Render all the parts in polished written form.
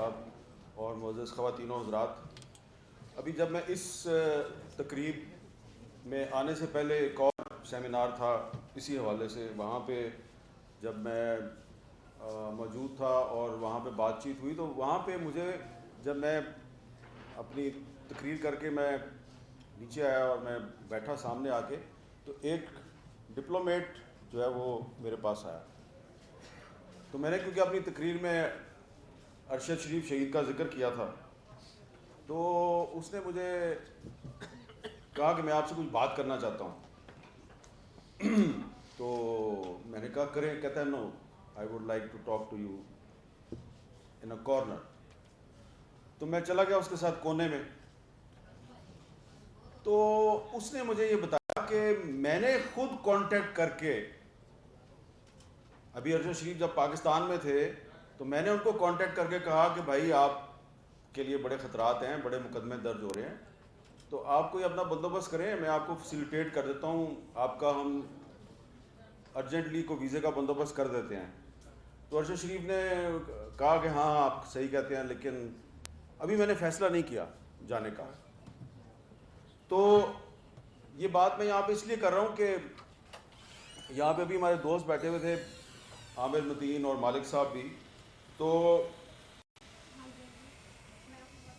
صاحب اور معزز خواتین و حضرات، ابھی جب میں اس تقریب میں آنے سے پہلے ایک اور سیمینار تھا اسی حوالے سے، وہاں پہ جب میں موجود تھا اور وہاں پہ بات چیت ہوئی، تو وہاں پہ مجھے جب میں اپنی تقریر کر کے میں نیچے آیا اور میں بیٹھا سامنے آ کے، تو ایک ڈپلومیٹ جو ہے وہ میرے پاس آیا. تو میں نے کیونکہ اپنی تقریر میں ارشد شریف شہید کا ذکر کیا تھا، تو اس نے مجھے کہا کہ میں آپ سے کچھ بات کرنا چاہتا ہوں. تو میں نے کہا کریں. کہتا ہے no I would like to talk to you in a corner. تو میں چلا گیا اس کے ساتھ کونے میں. تو اس نے مجھے یہ بتایا کہ میں نے خود کانٹیکٹ کر کے، ابھی ارشد شریف جب پاکستان میں تھے تو میں نے ان کو کانٹیکٹ کر کے کہا کہ بھائی آپ کے لیے بڑے خطرات ہیں، بڑے مقدمے درج ہو رہے ہیں، تو آپ کوئی اپنا بندوبست کریں، میں آپ کو فیسیلیٹیٹ کر دیتا ہوں، آپ کا ہم ارجنٹلی کو ویزے کا بندوبست کر دیتے ہیں. تو ارشد شریف نے کہا کہ ہاں آپ صحیح کہتے ہیں، لیکن ابھی میں نے فیصلہ نہیں کیا جانے کا. تو یہ بات میں یہاں پہ اس لیے کر رہا ہوں کہ یہاں پہ بھی ہمارے دوست بیٹھے ہوئے تھے، عامر متین اور مالک صاحب بھی، تو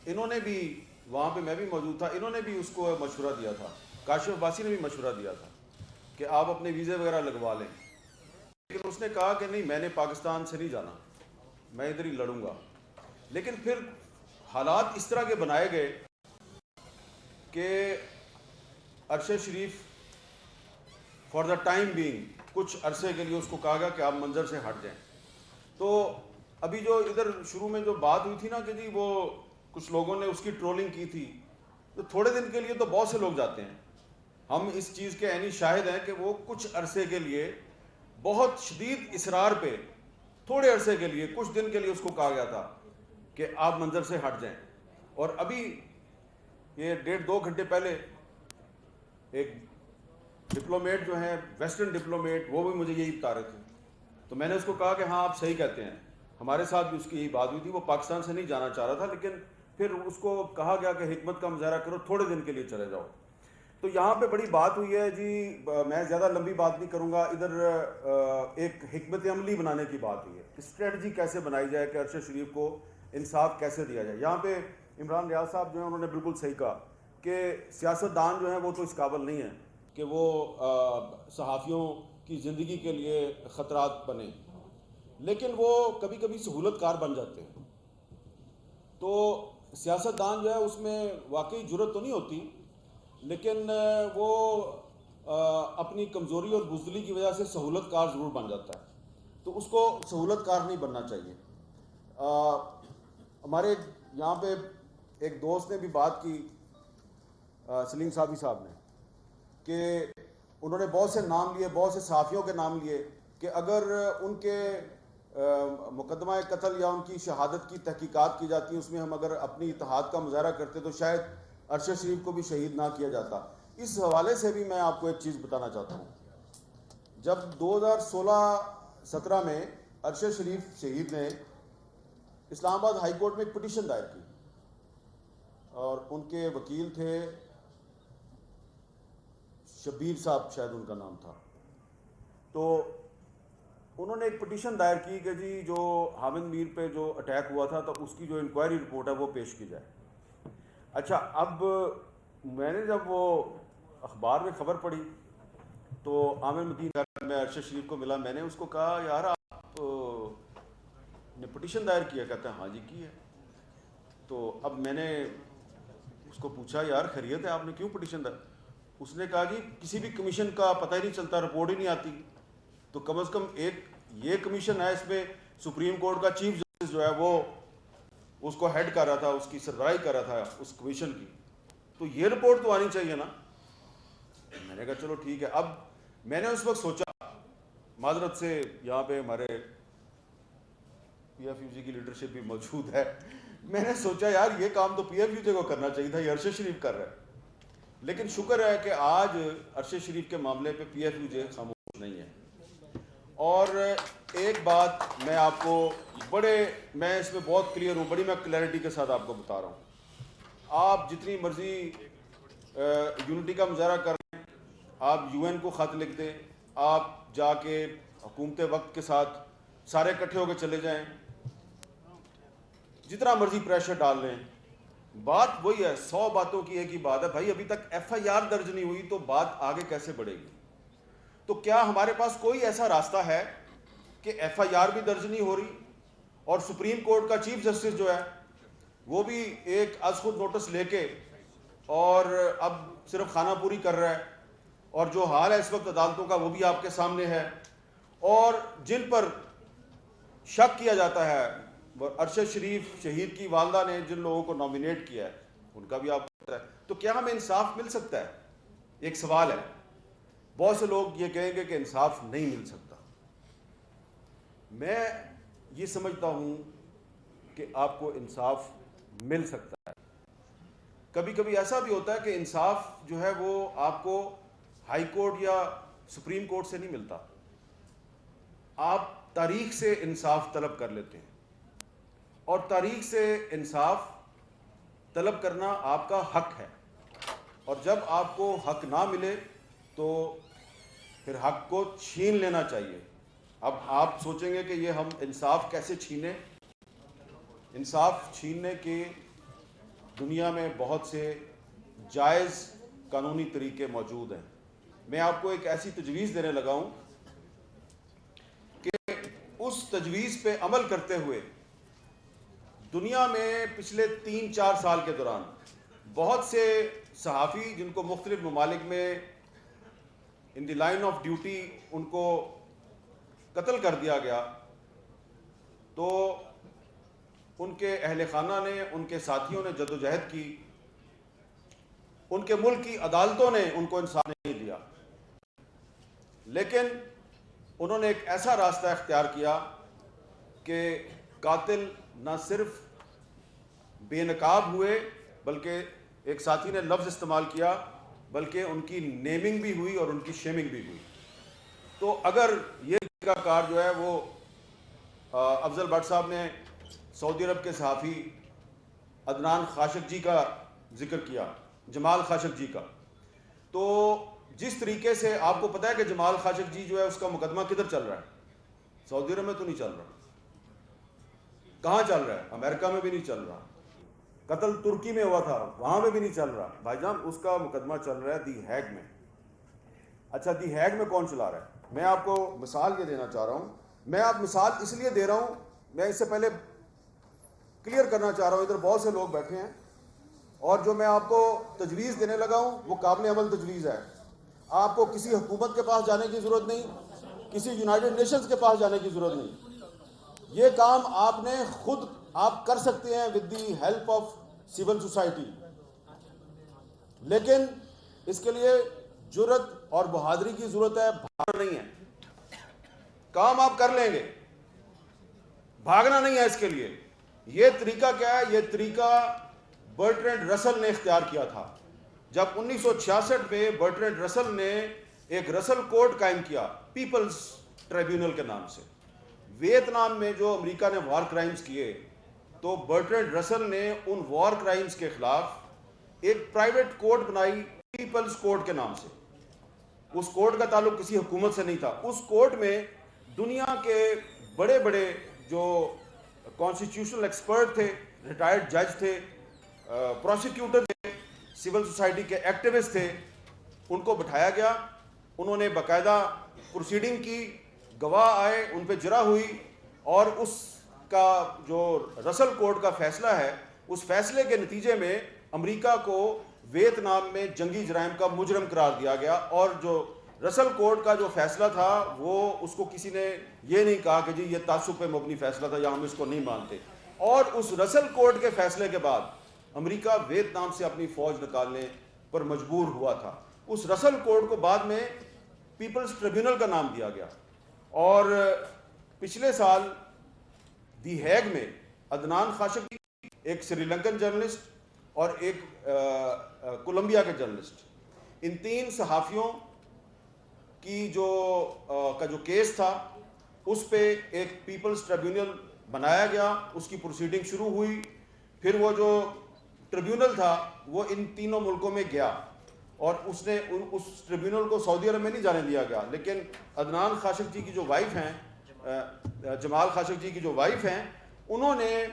انہوں نے بھی وہاں پہ، میں بھی موجود تھا، انہوں نے بھی اس کو مشورہ دیا تھا، کاشف عباسی نے بھی مشورہ دیا تھا کہ آپ اپنے ویزے وغیرہ لگوا لیں. لیکن اس نے کہا کہ نہیں، میں نے پاکستان سے نہیں جانا، میں ادھر ہی لڑوں گا. لیکن پھر حالات اس طرح کے بنائے گئے کہ ارشد شریف فار دا ٹائم بینگ کچھ عرصے کے لیے اس کو کہا گیا کہ آپ منظر سے ہٹ جائیں. تو ابھی جو ادھر شروع میں جو بات ہوئی تھی نا کہ جی وہ کچھ لوگوں نے اس کی ٹرولنگ کی تھی، تو تھوڑے دن کے لیے تو بہت سے لوگ جاتے ہیں. ہم اس چیز کے عینی شاہد ہیں کہ وہ کچھ عرصے کے لیے بہت شدید اصرار پہ تھوڑے عرصے کے لیے کچھ دن کے لیے اس کو کہا گیا تھا کہ آپ منظر سے ہٹ جائیں. اور ابھی یہ 1.5-2 گھنٹے پہلے ایک ڈپلومیٹ جو ہیں ویسٹرن ڈپلومیٹ، وہ بھی مجھے یہی بتا رہے تھے. تو میں نے اس کو کہا کہ ہاں آپ صحیح کہتے ہیں، ہمارے ساتھ بھی اس کی یہی بات ہوئی تھی، وہ پاکستان سے نہیں جانا چاہ رہا تھا، لیکن پھر اس کو کہا گیا کہ حکمت کا مظاہرہ کرو، تھوڑے دن کے لیے چلے جاؤ. تو یہاں پہ بڑی بات ہوئی ہے جی، میں زیادہ لمبی بات نہیں کروں گا. ادھر ایک حکمت عملی بنانے کی بات ہوئی ہے، اسٹریٹجی کیسے بنائی جائے کہ ارشد شریف کو انصاف کیسے دیا جائے. یہاں پہ عمران ریاض صاحب جو ہیں انہوں نے بالکل صحیح کہا کہ سیاستدان جو ہیں وہ تو اس قابل نہیں ہیں کہ وہ صحافیوں کی زندگی کے لیے خطرات بنے، لیکن وہ کبھی کبھی سہولت کار بن جاتے ہیں. تو سیاستدان جو ہے اس میں واقعی جرت تو نہیں ہوتی، لیکن وہ اپنی کمزوری اور بزدلی کی وجہ سے سہولت کار ضرور بن جاتا ہے. تو اس کو سہولت کار نہیں بننا چاہیے. ہمارے یہاں پہ ایک دوست نے بھی بات کی، سلیم صافی صاحب نے، کہ انہوں نے بہت سے نام لیے، بہت سے صحافیوں کے نام لیے کہ اگر ان کے مقدمہ قتل یا ان کی شہادت کی تحقیقات کی جاتی، اس میں ہم اگر اپنی اتحاد کا مظاہرہ کرتے تو شاید ارشد شریف کو بھی شہید نہ کیا جاتا. اس حوالے سے بھی میں آپ کو ایک چیز بتانا چاہتا ہوں. جب 2016-17 میں ارشد شریف شہید نے اسلام آباد ہائی کورٹ میں ایک پٹیشن دائر کی، اور ان کے وکیل تھے شبیر صاحب، شاید ان کا نام تھا. تو انہوں نے ایک پٹیشن دائر کی کہ جی جو حامد میر پہ جو اٹیک ہوا تھا تو اس کی جو انکوائری رپورٹ ہے وہ پیش کی جائے. اچھا، اب میں نے جب وہ اخبار میں خبر پڑھی تو عامر متین میں ارشد شریف کو ملا، میں نے اس کو کہا یار آپ نے پٹیشن دائر کیا؟ کہتا ہے ہاں جی کی ہے. تو اب میں نے اس کو پوچھا یار خیریت ہے، آپ نے کیوں پٹیشن دائر؟ اس نے کہا جی کسی بھی کمیشن کا پتہ ہی نہیں چلتا، رپورٹ ہی نہیں آتی، تو کم از کم ایک یہ کمیشن ہے، اس میں سپریم کورٹ کا چیف جسٹس جو ہے وہ اس کو ہیڈ کر رہا تھا، اس کی سربراہی کر رہا تھا اس کمیشن کی، تو یہ رپورٹ تو آنی چاہیے نا. میں نے کہا چلو ٹھیک ہے. اب میں نے اس وقت سوچا، معذرت سے یہاں پہ ہمارے پی ایف یو جی کی لیڈرشپ بھی موجود ہے، میں نے سوچا یار یہ کام تو پی ایف یو جی کو کرنا چاہیے تھا، یہ ارشد شریف کر رہا ہے. لیکن شکر ہے کہ آج ارشد شریف کے معاملے پہ پی ایف یو جی خاموش نہیں ہے. اور ایک بات میں آپ کو بڑے میں اس میں بہت کلیئر ہوں، بڑی میں کلیئرٹی کے ساتھ آپ کو بتا رہا ہوں. آپ جتنی مرضی یونٹی کا مظاہرہ کر رہے ہیں، آپ یو این کو خط لکھ دیں، آپ جا کے حکومت وقت کے ساتھ سارے اکٹھے ہو کے چلے جائیں، جتنا مرضی پریشر ڈال لیں، بات وہی ہے. 100 باتوں کی ایک ہی بات ہے بھائی، ابھی تک ایف آئی آر درج نہیں ہوئی تو بات آگے کیسے بڑھے گی؟ تو کیا ہمارے پاس کوئی ایسا راستہ ہے کہ ایف آئی آر بھی درج نہیں ہو رہی اور سپریم کورٹ کا چیف جسٹس جو ہے وہ بھی ایک از خود نوٹس لے کے اور اب صرف خانہ پوری کر رہا ہے، اور جو حال ہے اس وقت عدالتوں کا وہ بھی آپ کے سامنے ہے، اور جن پر شک کیا جاتا ہے، ارشد شریف شہید کی والدہ نے جن لوگوں کو نامینیٹ کیا ہے ان کا بھی آپ کو پتہ ہے. تو کیا ہمیں انصاف مل سکتا ہے؟ ایک سوال ہے. بہت سے لوگ یہ کہیں گے کہ انصاف نہیں مل سکتا. میں یہ سمجھتا ہوں کہ آپ کو انصاف مل سکتا ہے. کبھی کبھی ایسا بھی ہوتا ہے کہ انصاف جو ہے وہ آپ کو ہائی کورٹ یا سپریم کورٹ سے نہیں ملتا، آپ تاریخ سے انصاف طلب کر لیتے ہیں، اور تاریخ سے انصاف طلب کرنا آپ کا حق ہے. اور جب آپ کو حق نہ ملے تو پھر حق کو چھین لینا چاہیے. اب آپ سوچیں گے کہ یہ ہم انصاف کیسے چھینیں؟ انصاف چھیننے کے دنیا میں بہت سے جائز قانونی طریقے موجود ہیں. میں آپ کو ایک ایسی تجویز دینے لگا ہوں کہ اس تجویز پہ عمل کرتے ہوئے دنیا میں پچھلے 3-4 سال کے دوران بہت سے صحافی جن کو مختلف ممالک میں ان دی لائن آف ڈیوٹی ان کو قتل کر دیا گیا، تو ان کے اہل خانہ نے، ان کے ساتھیوں نے جدوجہد کی، ان کے ملک کی عدالتوں نے ان کو انصاف نہیں دیا، لیکن انہوں نے ایک ایسا راستہ اختیار کیا کہ قاتل نہ صرف بے نقاب ہوئے بلکہ ایک ساتھی نے لفظ استعمال کیا بلکہ ان کی نیمنگ بھی ہوئی اور ان کی شیمنگ بھی ہوئی. تو اگر یہ طریقہ کار جو ہے وہ افضل بٹ صاحب نے سعودی عرب کے صحافی عدنان خاشقجی کا ذکر کیا، جمال خاشقجی کا، تو جس طریقے سے آپ کو پتہ ہے کہ جمال خاشقجی جو ہے اس کا مقدمہ کدھر چل رہا ہے؟ سعودی عرب میں تو نہیں چل رہا. کہاں چل رہا ہے؟ امریکہ میں بھی نہیں چل رہا. قتل ترکی میں ہوا تھا، وہاں میں بھی نہیں چل رہا. بھائی جان اس کا مقدمہ چل رہا ہے دی ہیگ میں. اچھا دی ہیگ میں کون چلا رہا ہے؟ میں آپ کو مثال یہ دینا چاہ رہا ہوں. میں آپ مثال اس لیے دے رہا ہوں، میں اس سے پہلے کلیئر کرنا چاہ رہا ہوں، ادھر بہت سے لوگ بیٹھے ہیں اور جو میں آپ کو تجویز دینے لگا ہوں وہ قابل عمل تجویز ہے. آپ کو کسی حکومت کے پاس جانے کی ضرورت نہیں، کسی یونائٹڈ نیشنز کے پاس جانے کی ضرورت نہیں. یہ کام آپ نے خود آپ کر سکتے ہیں with the help of civil society, لیکن اس کے لیے جرت اور بہادری کی ضرورت ہے، بھاگنا نہیں ہے. کام آپ کر لیں گے، بھاگنا نہیں ہے اس کے لیے. یہ طریقہ کیا ہے؟ یہ طریقہ برٹرینڈ رسل نے اختیار کیا تھا جب 1966 میں برٹرینڈ رسل نے ایک رسل کورٹ قائم کیا پیپلز ٹریبیونل کے نام سے. ویتنام میں جو امریکہ نے وار کرائمز کیے تو برٹرینڈ رسل نے ان وار کرائمز کے خلاف ایک پرائیویٹ کورٹ بنائی پیپلز کورٹ کے نام سے. اس کورٹ کا تعلق کسی حکومت سے نہیں تھا. اس کورٹ میں دنیا کے بڑے بڑے جو کانسٹیٹیوشنل ایکسپرٹ تھے، ریٹائرڈ جج تھے، پروسیکیوٹر تھے، سول سوسائٹی کے ایکٹیوسٹ تھے، ان کو بٹھایا گیا. انہوں نے باقاعدہ پروسیڈنگ کی، گواہ آئے، ان پہ جرح ہوئی، اور اس کا جو رسل کورٹ کا فیصلہ ہے اس فیصلے کے نتیجے میں امریکہ کو ویتنام میں جنگی جرائم کا مجرم قرار دیا گیا. اور جو رسل کورٹ کا جو فیصلہ تھا وہ اس کو کسی نے یہ نہیں کہا کہ جی یہ تعصب پہ مبنی فیصلہ تھا یا ہم اس کو نہیں مانتے. اور اس رسل کورٹ کے فیصلے کے بعد امریکہ ویتنام سے اپنی فوج نکالنے پر مجبور ہوا تھا. اس رسل کورٹ کو بعد میں پیپلز ٹریبیونل کا نام دیا گیا. اور پچھلے سال دی ہیگ میں عدنان خاشقجی، ایک سری لنکن جرنلسٹ اور ایک کولمبیا کے جرنلسٹ، ان 3 صحافیوں کی جو کیس تھا اس پہ ایک پیپلز ٹریبیونل بنایا گیا, اس کی پروسیڈنگ شروع ہوئی, پھر وہ جو ٹریبیونل تھا وہ ان تینوں ملکوں میں گیا, اور اس نے اس ٹریبیونل کو سعودی عرب میں نہیں جانے دیا گیا, لیکن عدنان خاشقجی کی جو وائف ہیں, جمال خاشقجی کی جو وائف ہیں, انہوں نے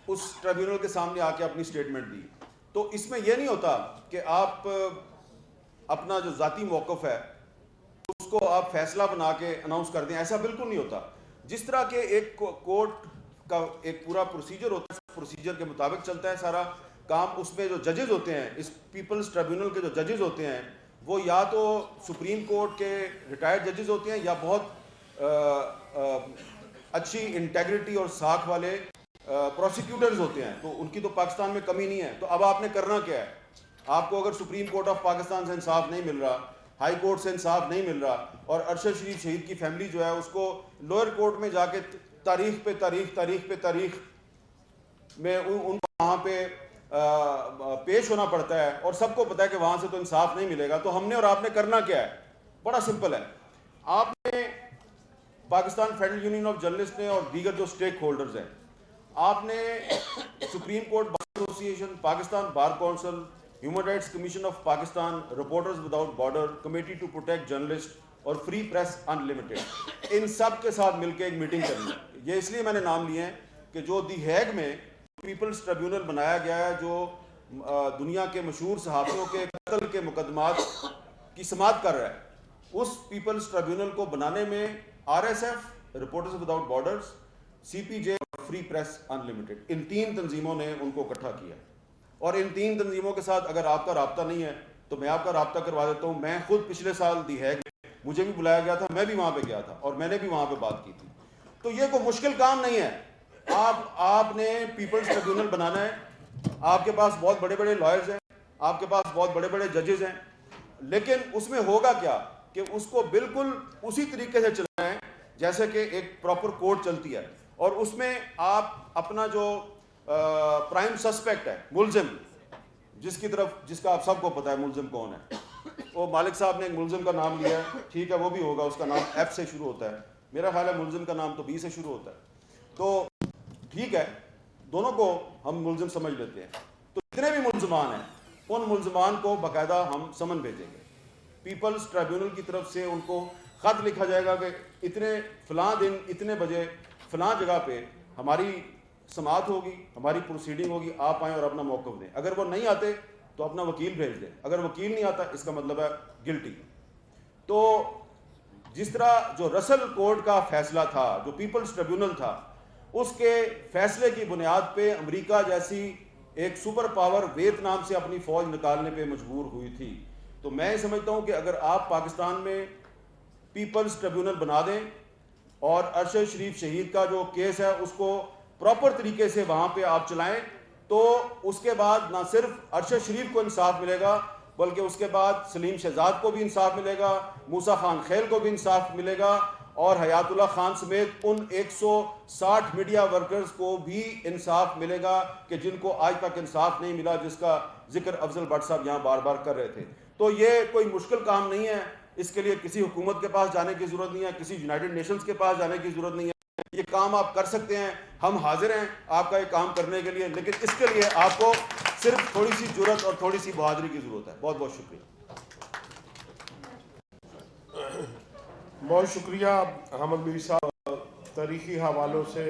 اس ٹریبیونل کے سامنے آ کے اپنی سٹیٹمنٹ دی. تو اس میں یہ نہیں ہوتا کہ آپ اپنا جو ذاتی موقف ہے اس کو آپ فیصلہ بنا کے اناؤنس کر دیں, ایسا بالکل نہیں ہوتا. جس طرح کہ ایک کورٹ کا ایک پورا پروسیجر ہوتا ہے, پروسیجر کے مطابق چلتا ہے سارا کام. اس میں جو ججز ہوتے ہیں, اس پیپلز ٹریبیونل کے جو ججز ہوتے ہیں, وہ یا تو سپریم کورٹ کے ریٹائرڈ ججز ہوتے ہیں یا بہت اچھی انٹیگریٹی اور ساکھ والے پروسیکیوٹرز ہوتے ہیں. تو ان کی تو پاکستان میں کمی نہیں ہے. تو اب آپ نے کرنا کیا ہے؟ آپ کو اگر سپریم کورٹ آف پاکستان سے انصاف نہیں مل رہا, ہائی کورٹ سے انصاف نہیں مل رہا, اور ارشد شریف شہید کی فیملی جو ہے اس کو لوئر کورٹ میں جا کے تاریخ پہ تاریخ میں ان کو وہاں پہ پیش ہونا پڑتا ہے, اور سب کو پتا ہے کہ وہاں سے تو انصاف نہیں ملے گا. تو ہم نے اور آپ نے کرنا کیا ہے؟ بڑا سمپل ہے. آپ نے Pakistan federal union of journalist نے اور دیگر جو سٹیک ہولڈرز ہیں, آپ نے supreme court bar association, Pakistan bar council, human rights commission of Pakistan, reporters without border, committee to protect journalist اور فری پریس ان لمیٹڈ, ان سب کے ساتھ مل کے ایک میٹنگ کرنی ہے. یہ اس لیے میں نے نام لیے ہیں کہ جو دی ہیگ میں پیپلز ٹریبیونل بنایا گیا ہے, جو دنیا کے مشہور صحافیوں کے قتل کے مقدمات کی سماعت کر رہا ہے, اس پیپلز ٹریبیونل کو بنانے میں R S F, Reporters Without Borders, C P J اور فری پریس ان لمیٹڈ, ان تین تنظیموں نے ان کو اکٹھا کیا. اور ان تین تنظیموں کے ساتھ اگر آپ کا رابطہ نہیں ہے تو میں آپ کا رابطہ کروا دیتا ہوں. میں خود پچھلے سال دی ہیگ مجھے بھی بلایا گیا تھا, میں بھی وہاں پہ گیا تھا اور میں نے بھی وہاں پہ بات کی تھی. تو یہ کوئی مشکل کام نہیں ہے. آپ نے پیپلز ٹریبیونل بنانا ہے, آپ کے پاس بہت بڑے بڑے لائرز ہیں, آپ کے پاس بہت بڑے بڑے ججز ہیں, لیکن اس میں ہوگا کیا کہ اس کو بالکل اسی طریقے سے چلنا ہے جیسے کہ ایک پراپر کورٹ چلتی ہے. اور اس میں آپ اپنا جو پرائم سسپیکٹ ہے, ملزم, جس کا آپ سب کو پتا ہے ملزم کون ہے, وہ مالک صاحب نے ایک ملزم کا نام لیا ہے, ٹھیک ہے وہ بھی ہوگا, اس کا نام ایف سے شروع ہوتا ہے, میرا خیال ہے ملزم کا نام تو بی سے شروع ہوتا ہے. تو ٹھیک ہے, دونوں کو ہم ملزم سمجھ لیتے ہیں. تو جتنے بھی ملزمان ہیں ان ملزمان کو باقاعدہ ہم سمن بھیجیں گے. پیپلز ٹریبیونل کی طرف سے ان کو خط لکھا جائے گا کہ اتنے فلاں دن اتنے بجے فلاں جگہ پہ ہماری سماعت ہوگی, ہماری پروسیڈنگ ہوگی, آپ آئیں اور اپنا موقف دیں. اگر وہ نہیں آتے تو اپنا وکیل بھیج دیں, اگر وکیل نہیں آتا اس کا مطلب ہے گلٹی. تو جس طرح جو رسل کورٹ کا فیصلہ تھا, جو پیپلز ٹریبیونل تھا, اس کے فیصلے کی بنیاد پہ امریکہ جیسی ایک سپر پاور ویتنام سے اپنی فوج نکالنے پہ مجبور ہوئی تھی. تو میں یہ سمجھتا ہوں کہ اگر آپ پاکستان میں پیپلز ٹریبیونل بنا دیں اور ارشد شریف شہید کا جو کیس ہے اس کو پراپر طریقے سے وہاں پہ آپ چلائیں, تو اس کے بعد نہ صرف ارشد شریف کو انصاف ملے گا بلکہ اس کے بعد سلیم شہزاد کو بھی انصاف ملے گا, موسیٰ خان خیل کو بھی انصاف ملے گا, اور حیات اللہ خان سمیت ان 160 میڈیا ورکرز کو بھی انصاف ملے گا کہ جن کو آج تک انصاف نہیں ملا, جس کا ذکر افضل بٹ صاحب یہاں بار بار کر رہے تھے. تو یہ کوئی مشکل کام نہیں ہے, اس کے لیے کسی حکومت کے پاس جانے کی ضرورت نہیں ہے, کسی یونائٹڈ نیشنز کے پاس جانے کی ضرورت نہیں ہے. یہ کام آپ کر سکتے ہیں, ہم حاضر ہیں آپ کا یہ کام کرنے کے لیے, لیکن اس کے لیے آپ کو صرف تھوڑی سی جرأت اور تھوڑی سی بہادری کی ضرورت ہے. بہت بہت شکریہ. بہت شکریہ حامد میری صاحب, تاریخی حوالوں سے